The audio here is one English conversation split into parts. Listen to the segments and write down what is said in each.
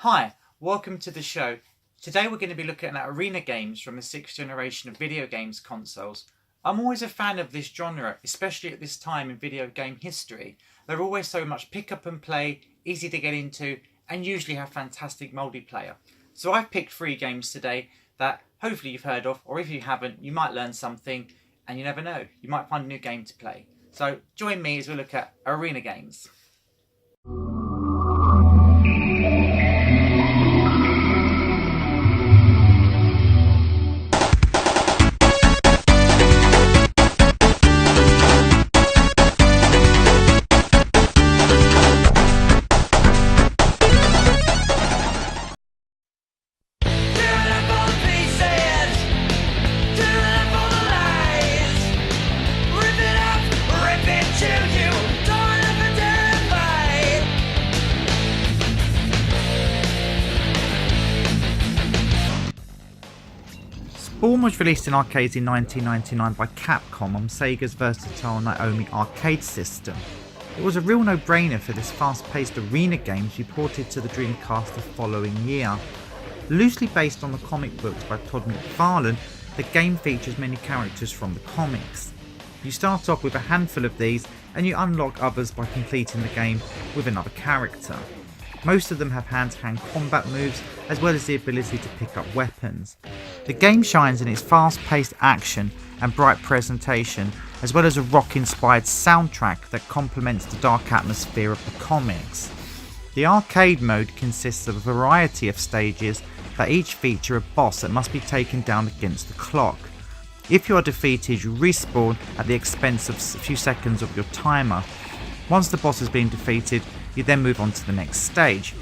Hi, welcome to the show. Today we're going to be looking at arena games from the 6th generation of video games consoles. I'm always a fan of this genre, especially at this time in video game history. They're always so much pick up and play, easy to get into, and usually have fantastic multiplayer. So I've picked 3 games today that hopefully you've heard of, or if you haven't, you might learn something, and you never know, you might find a new game to play. So join me as we look at arena games. Spawn was released in arcades in 1999 by Capcom on Sega's versatile Naomi arcade system. It was a real no-brainer for this fast-paced arena game to be ported to the Dreamcast the following year. Loosely based on the comic books by Todd McFarlane, the game features many characters from the comics. You start off with a handful of these and you unlock others by completing the game with another character. Most of them have hand-to-hand combat moves as well as the ability to pick up weapons. The game shines in its fast-paced action and bright presentation, as well as a rock-inspired soundtrack that complements the dark atmosphere of the comics. The arcade mode consists of a variety of stages that each feature a boss that must be taken down against the clock. If you are defeated, you respawn at the expense of a few seconds of your timer. Once the boss has been defeated, you then move on to the next stage.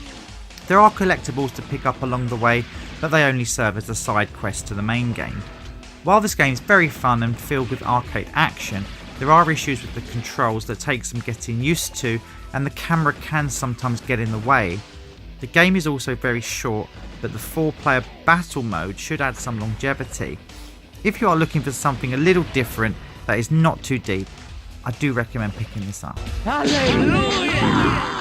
There are collectibles to pick up along the way, but they only serve as a side quest to the main game. While this game is very fun and filled with arcade action, there are issues with the controls that take some getting used to, and the camera can sometimes get in the way. The game is also very short, but the 4-player battle mode should add some longevity. If you are looking for something a little different that is not too deep, I do recommend picking this up. Hallelujah!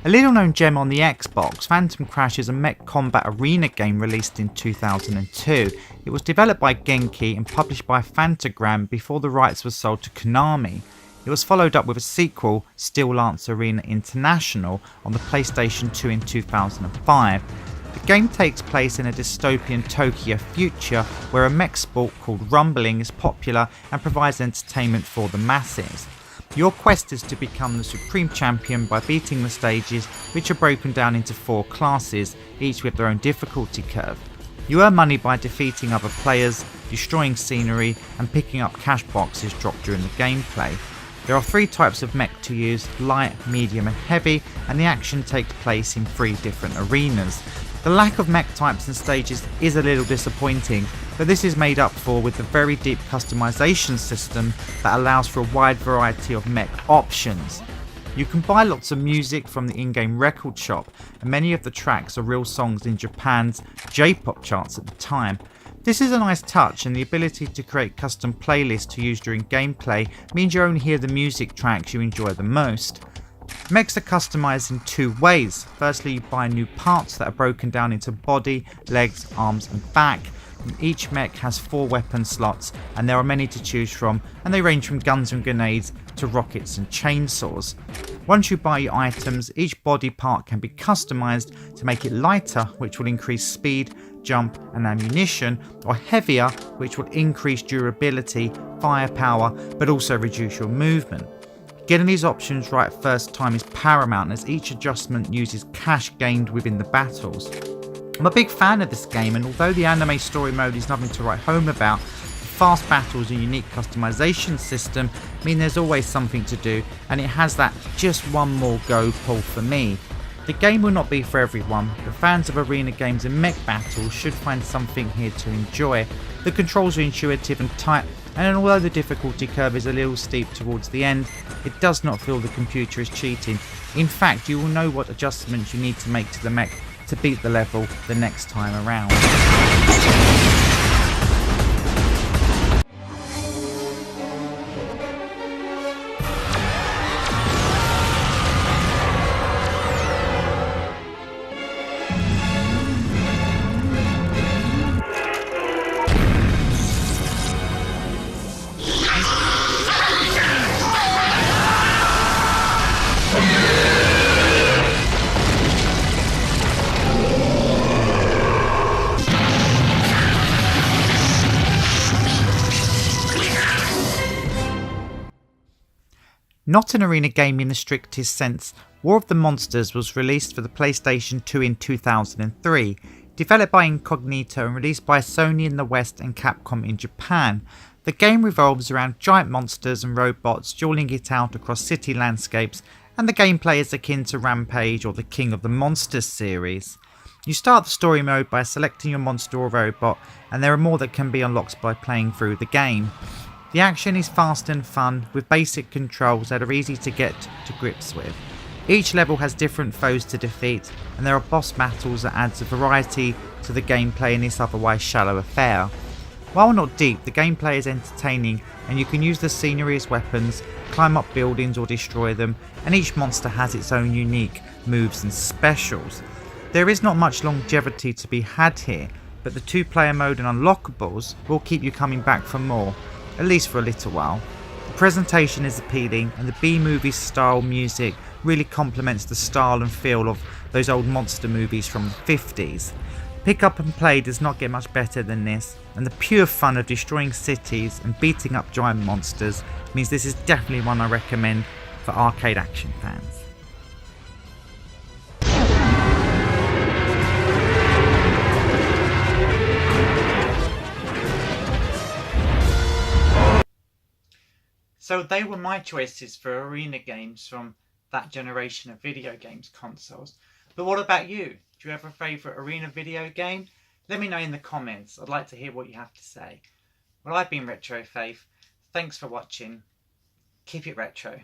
A little known gem on the Xbox, Phantom Crash is a mech combat arena game released in 2002. It was developed by Genki and published by Fantagram before the rights were sold to Konami. It was followed up with a sequel, Steel Lance Arena International, on the PlayStation 2 in 2005. The game takes place in a dystopian Tokyo future where a mech sport called rumbling is popular and provides entertainment for the masses. Your quest is to become the supreme champion by beating the stages, which are broken down into 4 classes, each with their own difficulty curve. You earn money by defeating other players, destroying scenery, and picking up cash boxes dropped during the gameplay. There are 3 types of mech to use, light, medium and heavy, and the action takes place in 3 different arenas. The lack of mech types and stages is a little disappointing, but this is made up for with the very deep customization system that allows for a wide variety of mech options. You can buy lots of music from the in-game record shop, and many of the tracks are real songs in Japan's J-pop charts at the time. This is a nice touch, and the ability to create custom playlists to use during gameplay means you only hear the music tracks you enjoy the most. Mechs are customized in 2 ways. Firstly, you buy new parts that are broken down into body, legs, arms and back. Each mech has 4 weapon slots, and there are many to choose from, and they range from guns and grenades to rockets and chainsaws. Once you buy your items, each body part can be customized to make it lighter, which will increase speed, jump and ammunition, or heavier, which will increase durability, firepower, but also reduce your movement. Getting these options right first time is paramount, as each adjustment uses cash gained within the battles. I'm a big fan of this game, and although the anime story mode is nothing to write home about, the fast battles and unique customization system mean there's always something to do, and it has that just one more go pull for me. The game will not be for everyone, but fans of arena games and mech battles should find something here to enjoy. The controls are intuitive and tight, and although the difficulty curve is a little steep towards the end, it does not feel the computer is cheating. In fact, you will know what adjustments you need to make to the mech to beat the level the next time around. Not an arena game in the strictest sense, War of the Monsters was released for the PlayStation 2 in 2003, developed by Incognito and released by Sony in the West and Capcom in Japan. The game revolves around giant monsters and robots dueling it out across city landscapes, and the gameplay is akin to Rampage or the King of the Monsters series. You start the story mode by selecting your monster or robot, and there are more that can be unlocked by playing through the game. The action is fast and fun, with basic controls that are easy to get to grips with. Each level has different foes to defeat, and there are boss battles that adds a variety to the gameplay in this otherwise shallow affair. While not deep, the gameplay is entertaining, and you can use the scenery as weapons, climb up buildings or destroy them, and each monster has its own unique moves and specials. There is not much longevity to be had here, but the 2-player mode and unlockables will keep you coming back for more, at least for a little while. The presentation is appealing, and the B-movie style music really complements the style and feel of those old monster movies from the 50s. Pick up and play does not get much better than this, and the pure fun of destroying cities and beating up giant monsters means this is definitely one I recommend for arcade action fans. So they were my choices for arena games from that generation of video games consoles. But what about you? Do you have a favourite arena video game? Let me know in the comments. I'd like to hear what you have to say. Well, I've been Retro Faith. Thanks for watching. Keep it retro.